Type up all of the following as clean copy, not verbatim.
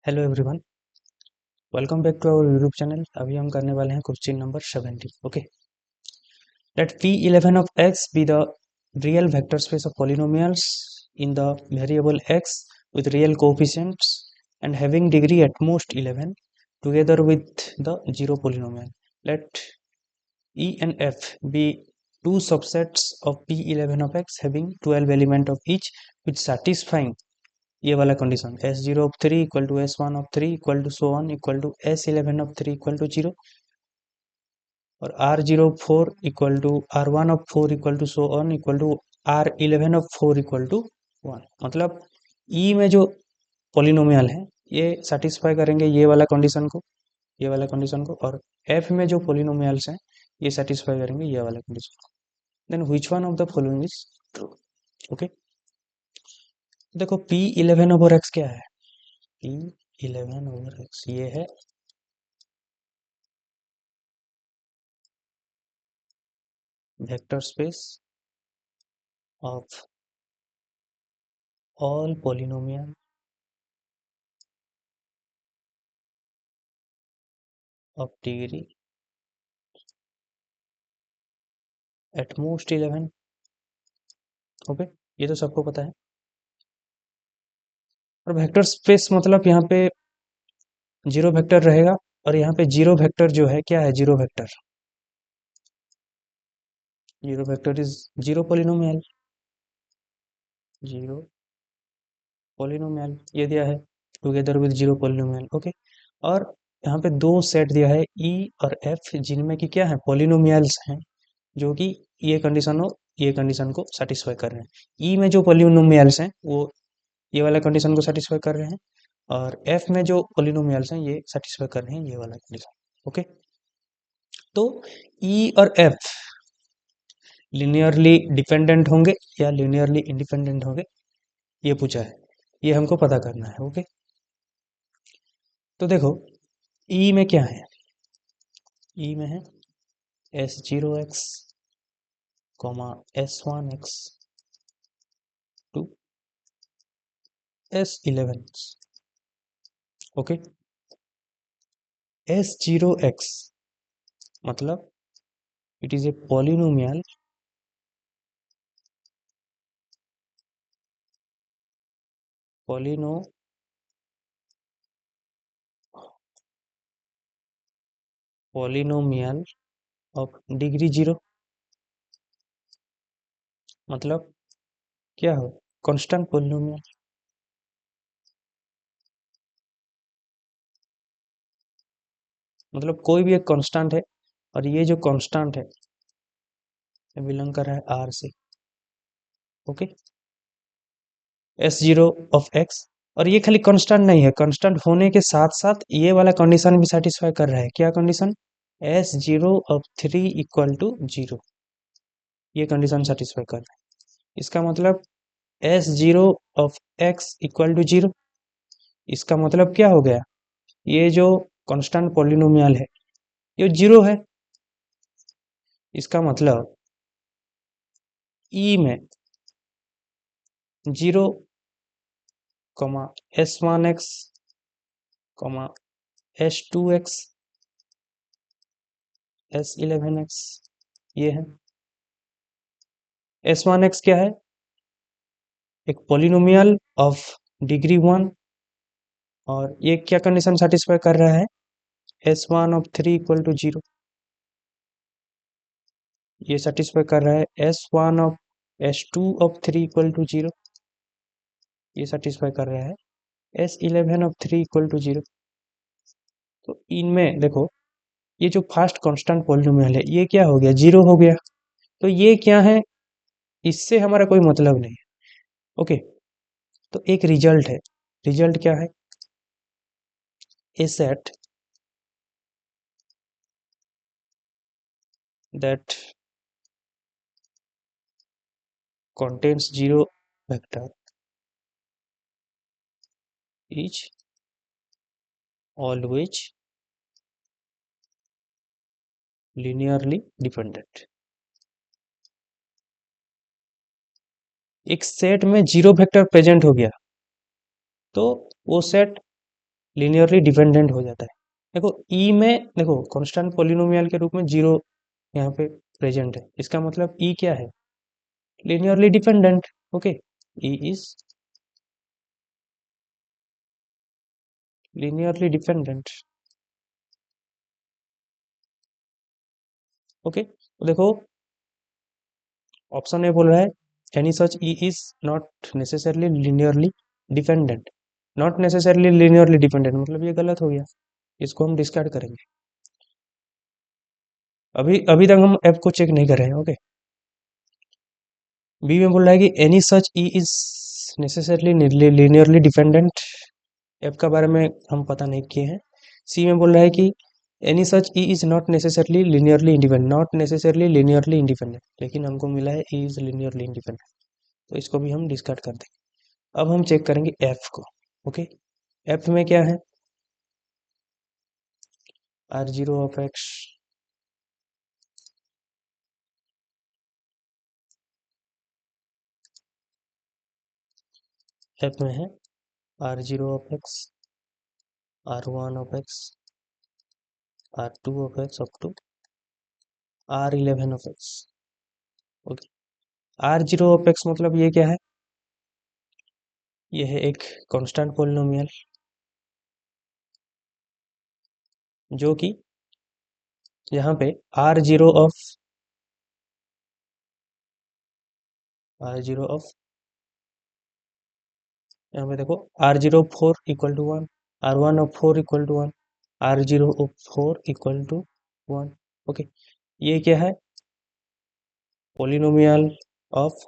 Hello everyone, welcome back to our YouTube channel. अभी हम करने वाले हैं question number 70। Okay, let P11 of x be the real vector space of polynomials in the variable x with real coefficients and having degree at most 11 together with the zero polynomial. Let E and F be two subsets of P11 of x having 12 element of each with satisfying ये वाला condition S0 of 3 equal to S1 of 3 equal to so on equal to S11 of 3 equal to 0 और R0 of 4 equal to R1 of 4 equal to so on equal to R11 of 4 equal to 1। मतलब E में जो polynomial है ये satisfy करेंगे ये वाला condition को और F में जो पॉलिनोमियल्स हैं ये सेटिस्फाई करेंगे ये वाला कंडीशन को। Then which one of the following is true. Okay, देखो P11 ओवर x क्या है? P11 ओवर x ये है vector space of all polynomial of degree at most 11। Okay, ये तो सबको पता है। और वेक्टर स्पेस मतलब यहाँ पे जीरो वेक्टर रहेगा और यहाँ पे जीरो वेक्टर जो है क्या है? Zero vector is zero polynomial. Zero polynomial ये दिया है together with zero polynomial. Okay, और यहाँ पे दो सेट दिया है ई और एफ जिनमें कि क्या है? पोलिनोमियल्स हैं जो कि ये कंडीशन हो ये कंडीशन को सेटिस्फाई कर रहे हैं। ई में जो पोलिनोमियल्स हैं वो ये वाला कंडीशन को सेटिस्फाई कर रहे हैं और एफ में जो पोलिनोमियल्स हैं ये सेटिस्फाई कर रहे हैं ये वाला कंडीशन। ओके, तो ई और एफ लिनियरली डिपेंडेंट होंगे या लिनियरली इंडिपेंडेंट होंगे ये पूछा है, ये हमको पता करना है। ओके, तो देखो ई में क्या है? ई में है S0x S1x to S11। Okay, S0x मतलब it is a polynomial polyno polynomial of degree zero. मतलब क्या हो? Constant polynomial. मतलब कोई भी एक कांस्टेंट है और ये जो कांस्टेंट है बिलोंग कर रहा है आर से। ओके, S0 ऑफ x और ये खाली कांस्टेंट नहीं है, कांस्टेंट होने के साथ साथ ये वाला कंडीशन भी सेटिस्फाई कर रहा है। क्या condition? S0 of 3 equal to 0 ये कंडीशन सेटिस्फाई कर रहा है। इसका मतलब S0 of x equal to 0। इसका मतलब क्या हो गया? ये जो कांस्टेंट पॉलिनोमियल है ये 0 है। इसका मतलब ई में 0 S1x S2x S11x ये है। S1x क्या है? एक पॉलिनोमियल ऑफ डिग्री 1 और ये क्या कंडीशन सेटिस्फाई कर रहा है? S1 ऑफ 3 इक्वल टू 0 ये सेटिस्फाई कर रहा है। S1 of S2 of 3 equal to 0 ये सेटिस्फाई कर रहा है। S11 of 3 equal to 0। तो इनमें देखो ये जो फर्स्ट कांस्टेंट पॉलिनोमियल है ये क्या हो गया? 0 हो गया। तो ये क्या है? इससे हमारा कोई मतलब नहीं है। ओके, तो एक रिजल्ट है। रिजल्ट क्या है? A set that contains zero vector is always linearly dependent। एक सेट में जीरो वेक्टर प्रेजेंट हो गया तो वो सेट लीनियरली डिपेंडेंट हो जाता है। देखो ई में देखो कांस्टेंट पोलिनोमियल के रूप में जीरो यहाँ पे प्रेजेंट है, इसका मतलब ई क्या है, linearly dependent. Okay, E is linearly dependent. Okay, तो देखो ऑप्शन ए बोल रहा है any such E is not necessarily linearly dependent. Not necessarily linearly dependent मतलब ये गलत हो गया, इसको हम डिस्कार्ड करेंगे। अभी अभी तक हम एफ को चेक नहीं कर रहे हैं। ओके, बी में बोल रहा है कि any such E is necessarily linearly dependent. F का बारे में हम पता नहीं किए हैं। सी में बोल रहा है कि any such E is not necessarily linearly independent, not necessarily linearly independent, लेकिन हमको मिला है ई इज लीनियरली इंडिपेंडेंट, तो इसको भी हम डिस्कार्ड कर देंगे। अब हम चेक करेंगे एफ को। ओके, एफ में क्या है, R zero of x, F में है R zero of x, R one of x, R two of x up to R eleven of x. Okay, R zero of x मतलब ये क्या है, ये है एक कांस्टेंट पोलिनोमियल जो कि यहाँ पे आर जीरो ऑफ यहाँ पे देखो R zero four equal to one, R one of four equal to one, R zero of four equal to one. Okay, ये क्या है, पोलिनोमियल ऑफ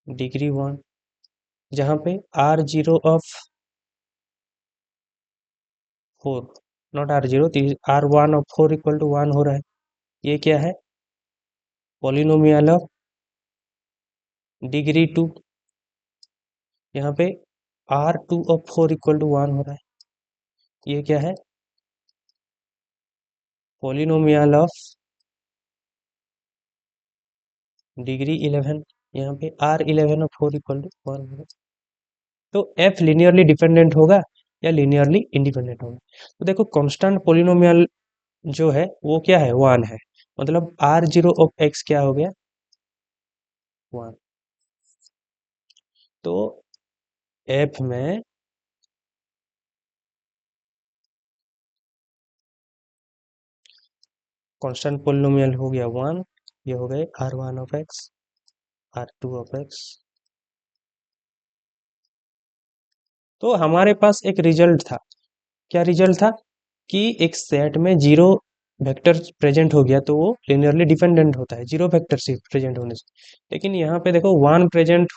डिग्री वन, जहाँ पे R zero of four, not R zero, R one of four equal to one हो रहा है। ये क्या है, पोलिनोमियल ऑफ डिग्री टू, यहाँ पे R two of four equal to one हो रहा है। ये क्या है, पोलिनोमियल ऑफ डिग्री इलेवन, यहाँ पे R eleven of four equal to one हो रहा है। तो एफ लिनियरली डिपेंडेंट होगा या लिनियरली इंडिपेंडेंट होगा। तो देखो कांस्टेंट पोलिनोमियल जो है वो क्या है, वन है, मतलब आर जीरो ऑफ एक्स क्या हो गया, वन। तो एफ में कांस्टेंट पोलिनोमियल हो गया वन, ये हो गए R one of x, R two of x. तो हमारे पास एक रिजल्ट था, क्या रिजल्ट था कि एक सेट में जीरो वेक्टर प्रेजेंट हो गया तो वो लिनियरली डिपेंडेंट होता है, जीरो वेक्टर से प्रेजेंट होने से। लेकिन यहाँ पे देखो वन प्रेजेंट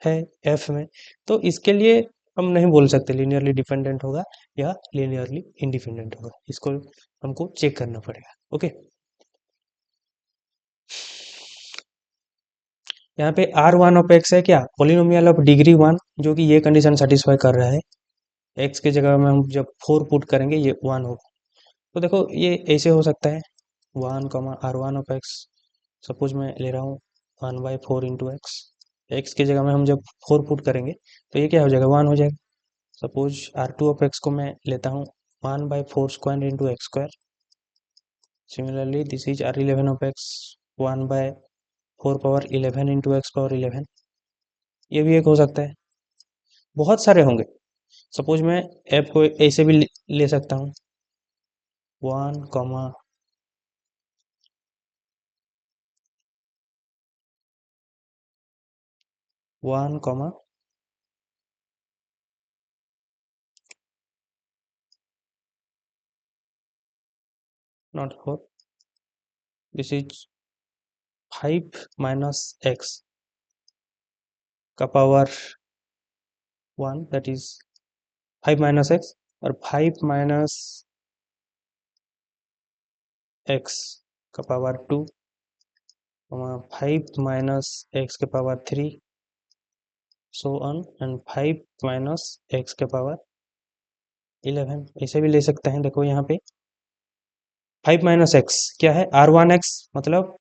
है एफ में, तो इसके लिए हम नहीं बोल सकते लिनियरली डिपेंडेंट होगा या लिनियरली इंडिपेंडेंट होगा, इसको हमको चेक करना पड़ेगा। ओके, यहाँ पे आर वन ऑफ एक्स है क्या, पोलिनोमियल ऑफ डिग्री वन, जो कि ये कंडीशन सेटिस्फाई कर रहा है। एक्स के जगह में हम जब फोर पुट करेंगे ये वन होगा। तो देखो ये ऐसे हो सकता है, one comma R one of x, suppose मैं ले रहा हूँ one by four into x, x की जगह में हम जब फोर पुट करेंगे तो ये क्या हो जाएगा, वन हो जाएगा। Suppose R two of x को मैं लेता हूँ one by four square into x square. Similarly this is R eleven of x, one by four power eleven into x power eleven, ये भी एक हो सकता है, बहुत सारे होंगे। सपोज मैं एफ को ऐसे भी ले सकता हूँ, one comma one comma not four, this is five minus x का power one, that is five minus x, और फाइव माइनस एक्स का power two, five minus x के power three, so on, and five minus x के power eleven, ऐसे भी ले सकते हैं। देखो यहाँ पे फाइव माइनस एक्स क्या है, आर वन एक्स, मतलब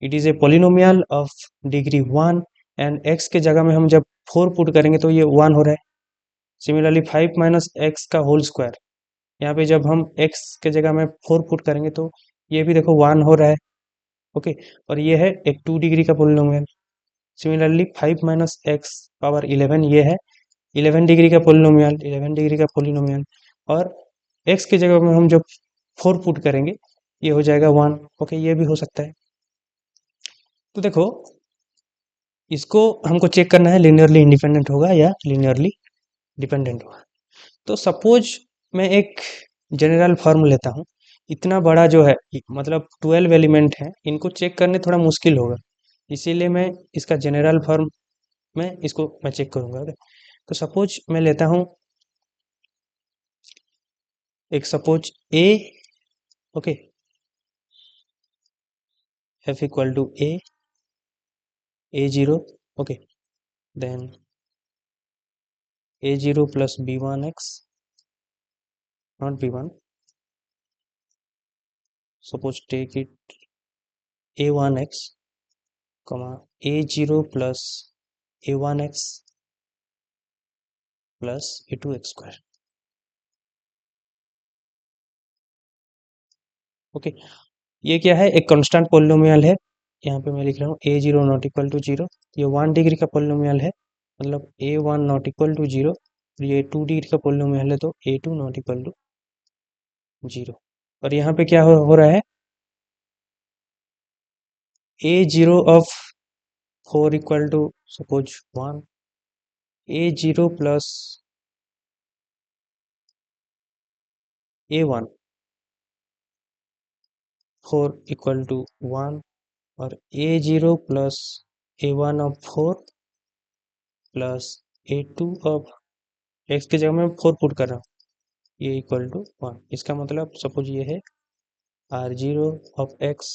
it is A polynomial of degree one, and x के जगह में हम जब फोर पुट करेंगे तो ये वन हो रहा है। सिमिलरली 5 माइनस एक्स का होल स्क्वायर, यहाँ पे जब हम एक्स के जगह में 4 पुट करेंगे तो ये भी देखो 1 हो रहा है। ओके, और ये है एक 2 डिग्री का polynomial. Similarly 5 minus x power 11 ये है 11 डिग्री का पोलिनोमियल, 11 डिग्री का पोलिनोमियल। और एक्स की जगह में हम जब 4 पुट करेंगे ये हो जाएगा 1। ओके, ये भी हो सकता है। तो देखो इसको हमको चेक करना है लीनियरली इंडिपेंडेंट होगा या लीनियरली डिपेंडेंट होगा। तो सपोज मैं एक जनरल फॉर्म लेता हूँ, इतना बड़ा जो है मतलब 12 एलिमेंट है, इनको चेक करने थोड़ा मुश्किल होगा, इसीलिए मैं इसका जनरल फॉर्म में इसको मैं चेक करूँगा। ओके, तो सपोज मैं लेता हूँ एक suppose A, okay, F equal to a0, okay, then a0 plus b1x, not b1, suppose take it a1x, a0 plus a1x plus a2x square. Okay, ये क्या है, एक कांस्टेंट पोलिनोमियल है। यहाँ पे मैं लिख रहा हूँ a0 नॉट इक्वल टू 0, ये 1 डिग्री का पोलिनोमियल है, मतलब a1 नॉट इक्वल टू 0, ये 2 डिग्री का पोलिनोमियल है तो a2 नॉट इक्वल टू 0। और यहाँ पे क्या हो रहा है, a0 of 4 equal to suppose 1, a0 plus a1 4 equal to 1, और a0 plus a1 of 4 plus a2 of x की जगह मैं 4 पुट कर रहा हूँ, ये इक्वल टू 1। इसका मतलब सपोज ये है r0 ऑफ x,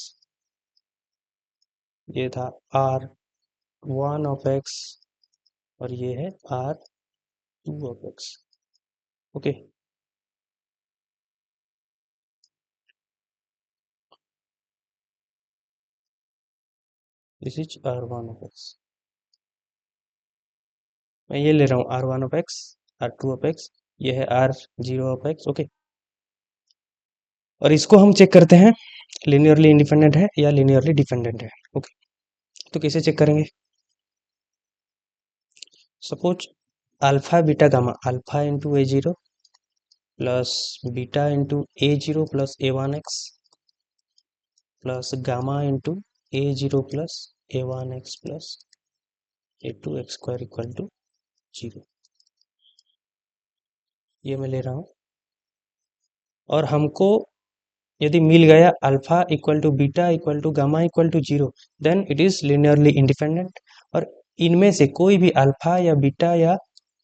ये था r1 ऑफ x, और ये है r2 of x। Okay, this is r1 of x। मैं ये ले रहा हूँ r1 of x, r2 of x, ये है r0 ऑफ x। ओके, और इसको हम चेक करते हैं लीनियरली इंडिपेंडेंट है या लीनियरली डिपेंडेंट है। ओके, तो कैसे चेक करेंगे, suppose alpha beta gamma, alpha into a0 plus beta into a0 plus a1x plus gamma into a0 plus a1x plus a2x square equal to 0, ये मैं ले रहा हूँ। और हमको यदि मिल गया alpha equal to beta equal to gamma equal to 0, then it is linearly independent. और इनमें से कोई भी अल्फा या बीटा या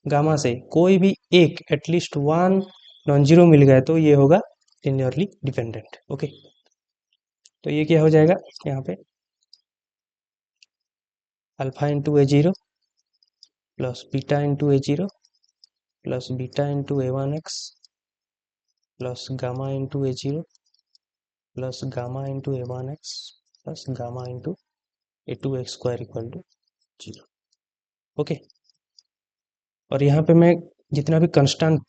गामा से कोई भी एक एटलीस्ट वन नॉन जीरो मिल गया तो ये होगा लिनियरली डिपेंडेंट। ओके, तो ये क्या हो जाएगा, यहाँ पे alpha into a0 plus beta into a0 plus beta into a1x plus gamma into a0 plus gamma into a1x plus gamma into a2x square equal to 0। Okay, और यहाँ पे मैं जितना भी कंस्टेंट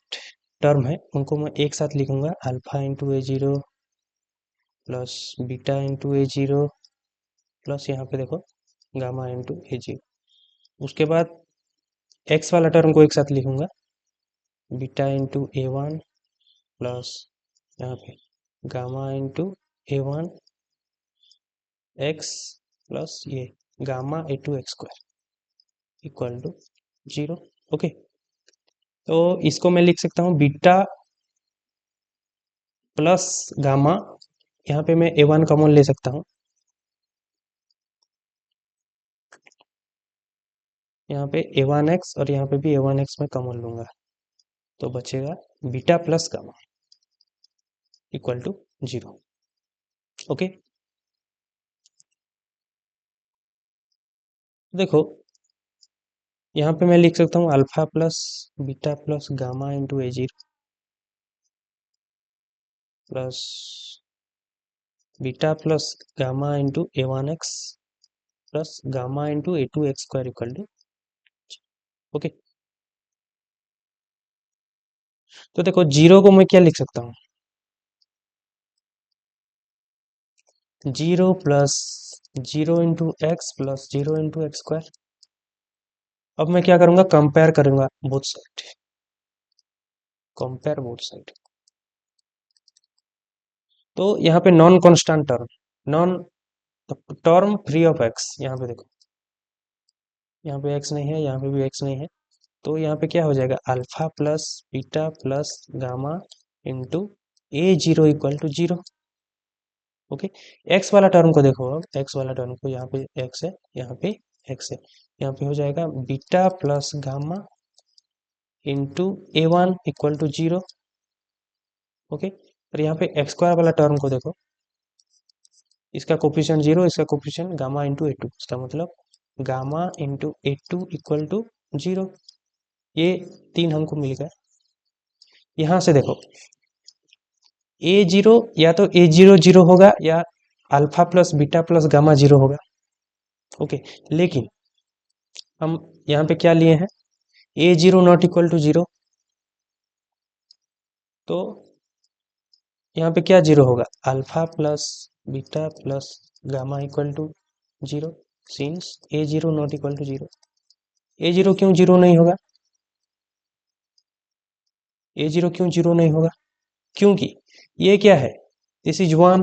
टर्म है उनको मैं एक साथ लिखूंगा, alpha into a0 plus beta into a0 plus यहाँ पे देखो गामा इंटू a0। उसके बाद x वाला टर्म को एक साथ लिखूंगा, बीटा इंटू a1 प्लस यहाँ पे gamma into a1 x plus ये gamma a2 x square equal to 0। Okay, तो इसको मैं लिख सकता हूँ बीटा प्लस गामा, यहाँ पे मैं a1 कॉमन ले सकता हूँ, यहाँ पे a1x और यहाँ पे भी a1x में कॉमन लूंगा, तो बचेगा beta plus gamma equal to 0। Okay, देखो यहाँ पे मैं लिख सकता हूँ alpha plus beta plus gamma into a0 plus beta plus gamma into a1x plus gamma into a2x square equal to. Okay, तो देखो जीरो को मैं क्या लिख सकता हूँ, zero plus zero into x plus zero into x square. अब मैं क्या करूंगा, कंपेयर करूंगा both side, compare both side. तो यहाँ पे non constant term, non term free of x, यहाँ पे देखो, यहाँ पे एक्स नहीं है, यहाँ पे भी एक्स नहीं है, तो यहाँ पे क्या हो जाएगा, alpha plus beta plus gamma into A zero equal to zero. Okay, x वाला टर्म को देखो, अब एक्स वाला टर्म को, यहाँ पे एक्स है, यहाँ पे एक्स है, यहाँ पे हो जाएगा beta plus gamma into A one equal to zero. Okay, और यहाँ पे एक्स स्क्वायर वाला टर्म को देखो, इसका कोफिशिएंट जीरो, इसका coefficient gamma into A two, इसका मतलब gamma into A two equal to zero. ये तीन हमको मिल गया। यहाँ से देखो, ए जीरो या तो ए जीरो जीरो होगा या alpha plus beta plus gamma zero होगा। ओके, लेकिन हम यहाँ पे क्या लिए हैं, a zero not equal to zero, तो यहाँ पे क्या जीरो होगा, alpha plus beta plus gamma equal to zero, since a zero not equal to zero. A zero क्यों जीरो नहीं होगा, ए जीरो क्यों जीरो नहीं होगा, क्योंकि ये क्या है, दिस इज वन,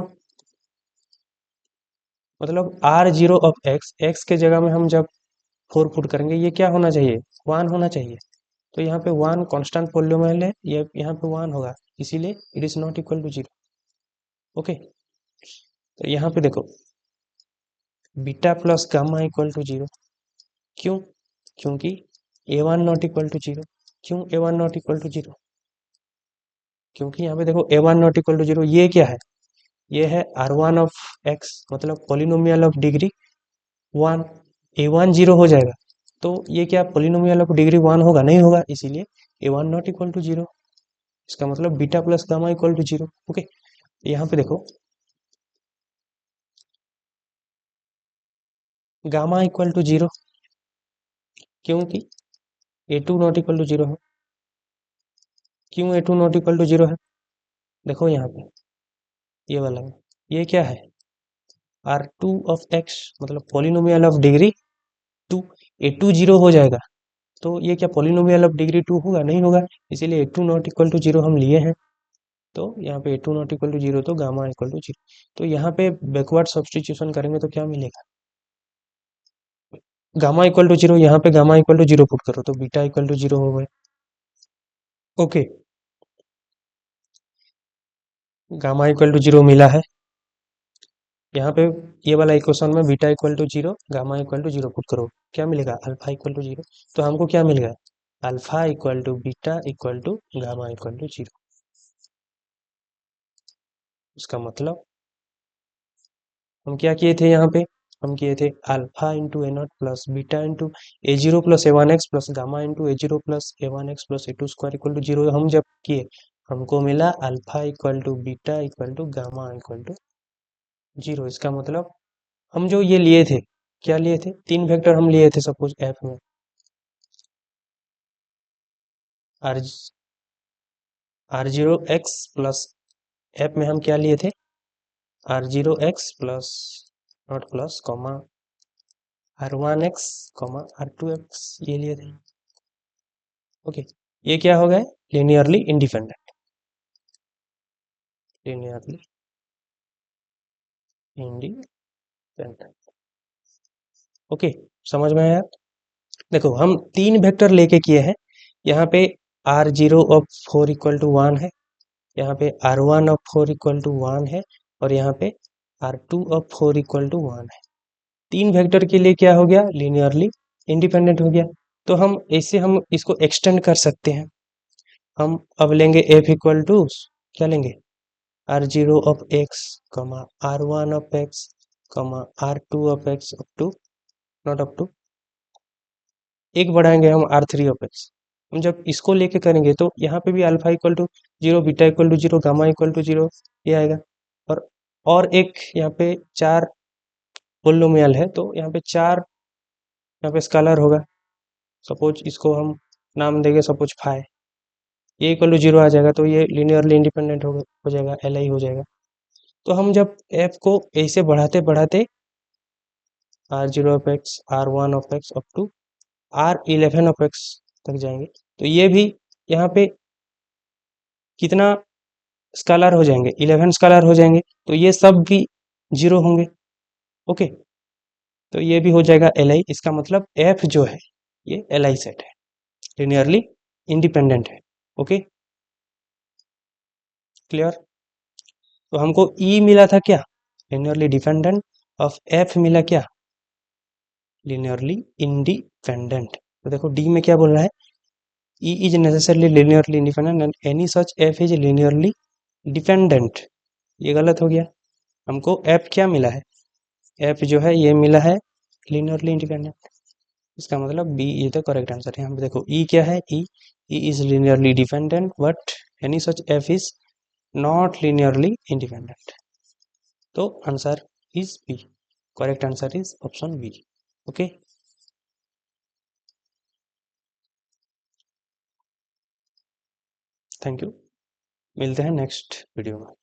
मतलब R zero of x, x के जगह में हम जब फोर पुट करेंगे, ये क्या होना चाहिए, वन होना चाहिए। तो यहाँ पे वन कांस्टेंट पॉलिनोमियल है, ये यहाँ पे वन होगा, इसीलिए it is not equal to zero. Okay, तो यहाँ पे देखो, beta plus gamma equal to zero, क्यों, क्योंकि a one not equal to zero. क्यों a one not equal to zero, क्योंकि यहाँ पे देखो a one not equal to zero, ये क्या है, ये है आर वन ऑफ एक्स, मतलब polynomial of degree one, a one zero हो जाएगा, तो ये क्या पॉलिनोमियल ऑफ डिग्री वन होगा, नहीं होगा, इसीलिए a one not equal to zero. इसका मतलब beta plus gamma equal to zero. Okay, यहाँ पे देखो, गामा इक्वल टू जीरो, क्योंकि a two not equal to zero है। क्यों a two not equal to zero है, देखो यहाँ पे ये वाला में, ये क्या है, आर टू ऑफ एक्स, मतलब polynomial of degree two, A two zero हो जाएगा, तो ये क्या पॉलिनोमियल ऑफ डिग्री टू होगा, नहीं होगा, इसीलिए a two not equal to zero हम लिए हैं। तो यहाँ पे a two not equal to zero, तो गामा इक्वल टू जीरो। तो यहाँ पे बैकवर्ड सब्सटीट्यूशन करेंगे तो क्या मिलेगा, गामा इक्वल टू जीरो, यहाँ पे gamma equal to zero put करो तो बीटा इक्वल टू जीरो हो गए। Okay, gamma equal to zero मिला है, यहाँ पे ये वाला इक्वेशन में beta equal to zero gamma equal to zero put करो, क्या मिलेगा, अल्फा इक्वल टू जीरो। तो हमको क्या मिल गया, alpha equal to beta equal to gamma equal to zero. उसका मतलब हम क्या किए थे, यहाँ पे हम किए थे alpha into A not plus beta into A zero plus A one x plus gamma into A zero plus A one x plus A two square equal to zero. हम जब किए, हमको मिला alpha equal to beta equal to gamma equal to zero. इसका मतलब हम जो ये लिए थे, क्या लिए थे, तीन वेक्टर हम लिए थे सपोज एफ में, R R zero x plus, F में हम क्या लिए थे, R zero x plus not plus comma R one x comma R two x, ये लिए थे। ओके, ये क्या हो गए, linearly independent, linearly independent. Okay, समझ में आया। देखो हम तीन वेक्टर लेके किए हैं, यहाँ पे R zero of four equal to one है, यहाँ पे R one of four equal to one है, और यहाँ पे R two of four equal to one है। तीन वेक्टर के लिए क्या हो गया, लीनियरली इंडिपेंडेंट हो गया। तो हम ऐसे हम इसको एक्सटेंड कर सकते हैं। हम अब लेंगे एफ इक्वल टू, क्या लेंगे, R zero of x comma R one of x comma R two of x up to, not up to, एक बढ़ाएंगे हम आर थ्री ऑफ एक्स। हम जब इसको लेके करेंगे तो यहाँ पे भी alpha equal to zero, beta equal to zero, gamma equal to zero, ये आएगा। और एक यहाँ पे चार पोलिनोमियल है, तो यहाँ पे चार, यहाँ पे स्केलर होगा, सपोज इसको हम नाम देंगे suppose phi, A equal to 0 आ जाएगा तो ये लीनियरली इंडिपेंडेंट हो जाएगा, एल आई हो जाएगा। तो हम जब एफ को ऐसे बढ़ाते बढ़ाते r0 r1 up to r11 तक जाएंगे, तो ये भी यहाँ पे कितना स्केलर हो जाएंगे, 11 स्केलर हो जाएंगे, तो ये सब भी 0 होंगे। ओके, तो ये भी हो जाएगा एल आई। इसका मतलब एफ जो है ये एल आई सेट है, लिनियरली इंडिपेंडेंट है। Okay, clear. तो हमको ई मिला था क्या, लिनियरली डिपेंडेंट, ऑफ एफ मिला क्या, लिनियरली इंडिपेंडेंट। तो देखो डी में क्या बोल रहा है, E is necessarily linearly independent and any such F is linearly dependent. ये गलत हो गया, हमको एफ क्या मिला है, एफ जो है ये मिला है लिनियरली इंडिपेंडेंट। इसका मतलब B is the correct answer है। हम देखो ई क्या है, E is linearly dependent but any such F is not linearly independent. तो answer is B, correct answer is option B. Okay, thank you, मिलते हैं नेक्स्ट वीडियो में।